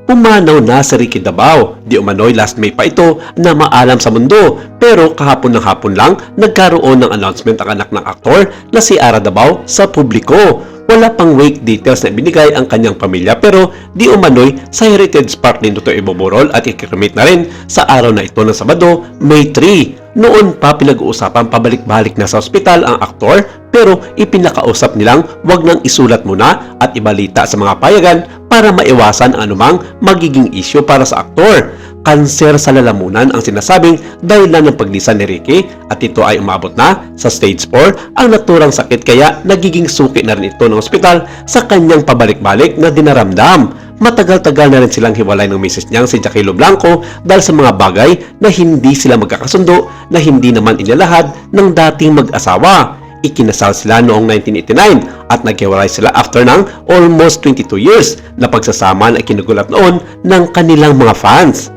Pumanaw na si Ricky Dabao. Di umano'y last May pa ito na maalam sa mundo. Pero kahapon ng hapon lang, nagkaroon ng announcement ang anak ng aktor na si Ara Dabao sa publiko. Wala pang wake details na ibinigay ang kanyang pamilya pero di umano'y sa Heritage Park din ito ibuburol at ikikrimate na rin sa araw na ito ng Sabado, May 3. Noon pa pinag-uusapan pabalik-balik na sa ospital ang aktor pero ipinakausap nilang wag nang isulat muna at ibalita sa mga payagan para maiwasan ang anumang magiging issue para sa aktor. Kanser sa lalamunan ang sinasabing dahilan ng paglisan ni Ricky at ito ay umabot na sa stage 4 ang naturang sakit kaya nagiging suki na rin ito ng ospital sa kanyang pabalik-balik na dinaramdam. Matagal-tagal na rin silang hiwalay ng misis niyang si Jackie Blanco dahil sa mga bagay na hindi sila magkakasundo na hindi naman inilahad ng dating mag-asawa. Ikinasal sila noong 1989 at naghiwalay sila after ng almost 22 years na pagsasama na ikinugulat noon ng kanilang mga fans.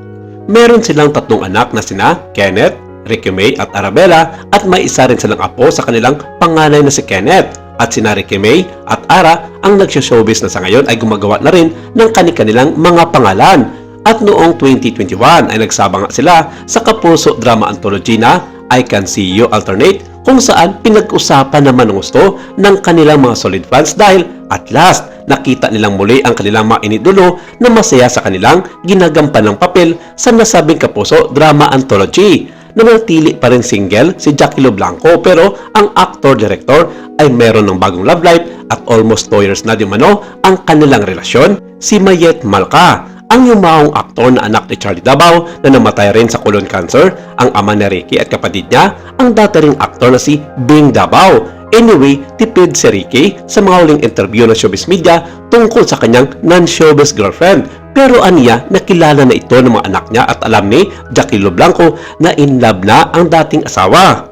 Meron silang 3 anak na sina Kenneth, Ricky May at Arabella at may isa rin silang apo sa kanilang panganay na si Kenneth. At sina Ricky May at Ara ang nagsyo-showbiz na sa ngayon ay gumagawa na rin ng kanilang mga pangalan. At noong 2021 ay nagsama nga sila sa kapuso drama anthology na I Can See You Alternate kung saan pinag-usapan naman ng gusto ng kanilang mga solid fans dahil at last nakita nilang muli ang kanilang mga inidulo na masaya sa kanilang ginagampan ng papel sa nasabing kapuso drama anthology. Nanatili pa rin single si Jackie Blanco pero ang actor-director ay meron ng bagong love life at almost 2 years na di umano ang kanilang relasyon, si Mayet Malca. Ang yumaong aktor na anak ni Charlie Dabao na namatay rin sa colon cancer, ang ama ni Ricky at kapatid niya, ang dati ring aktor na si Bing Dabao. Anyway, tipid si Ricky sa mga huling interview ng showbiz media tungkol sa kanyang non-showbiz girlfriend. Pero aniya, nakilala na ito ng mga anak niya at alam ni Jackie Blanco na in love na ang dating asawa.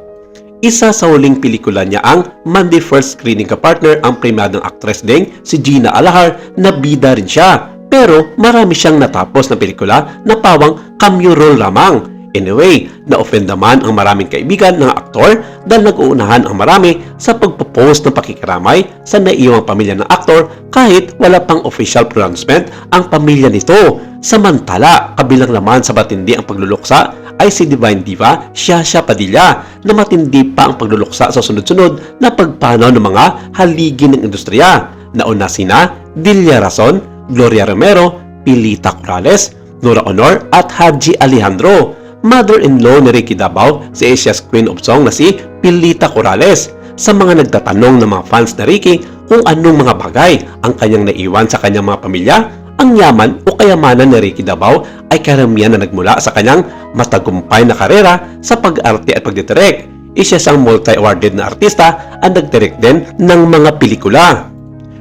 Isa sa huling pelikula niya ang Monday First screening ka-partner ang premyadong actress ding si Gina Alahar na bida rin siya. Pero marami siyang natapos na pelikula na pawang cameo role lamang. Anyway, na-offend naman ang maraming kaibigan ng aktor dahil nag-uunahan ang marami sa pagpo-post ng pakikiramay sa naiiwang pamilya ng aktor kahit wala pang official pronouncement ang pamilya nito. Samantala, kabilang naman sa matindi ang pagluluksa ay si Divine Diva Shasha Padilla na matindi pa ang pagluluksa sa sunod-sunod na pagpanaw ng mga haligi ng industriya. Nauna sina Dilia Rason, Gloria Romero, Pilita Corrales, Nora Honor at Haji Alejandro. Mother-in-law ni Ricky Dabao, si Asia's Queen of Song na si Pilita Corrales. Sa mga nagtatanong ng mga fans na Ricky kung anong mga bagay ang kanyang naiwan sa kanyang mga pamilya, ang yaman o kayamanan ni Ricky Dabao ay karamihan na nagmula sa kanyang matagumpay na karera sa pag-arte at pagdidirect. Isa siyang multi-awarded na artista at nagdirect din ng mga pelikula.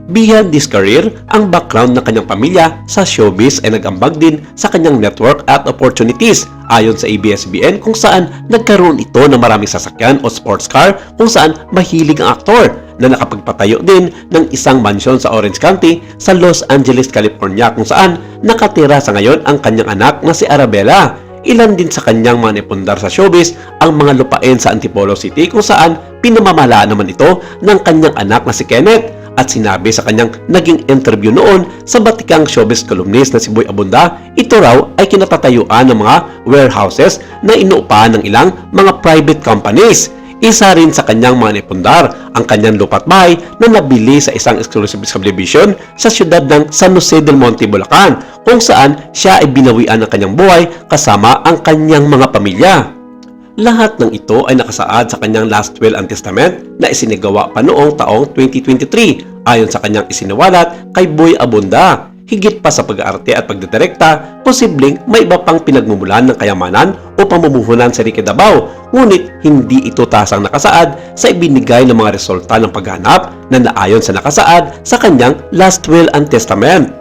Beyond this career, ang background ng kanyang pamilya sa showbiz ay nag-ambag din sa kanyang network at opportunities ayon sa ABS-CBN kung saan nagkaroon ito ng maraming sasakyan o sports car kung saan mahilig ang aktor na nakapagpatayo din ng isang mansion sa Orange County sa Los Angeles, California kung saan nakatira sa ngayon ang kanyang anak na si Arabella. Ilan din sa kanyang mga napundar sa showbiz ang mga lupain sa Antipolo City kung saan pinamamalaan naman ito ng kanyang anak na si Kenneth. At sinabi sa kanyang naging interview noon sa batikang showbiz columnist na si Boy Abunda, ito raw ay kinatatayuan ng mga warehouses na inuupahan ng ilang mga private companies. Isa rin sa kanyang mga naipundar ang kanyang lupa't bahay na nabili sa isang exclusive subdivision sa siyudad ng San Jose del Monte, Bulacan, kung saan siya ay binawian ng kanyang buhay kasama ang kanyang mga pamilya. Lahat ng ito ay nakasaad sa kanyang last will and testament na isinigawa pa noong taong 2023 ayon sa kanyang isiniwalat kay Boy Abunda. Higit pa sa pag-aarte at pagdidirekta, posibleng may iba pang pinagmumulan ng kayamanan o pamumuhunan si Ricky Dabao, ngunit hindi ito tasang nakasaad sa ibinigay ng mga resulta ng paghanap na naayon sa nakasaad sa kanyang last will and testament.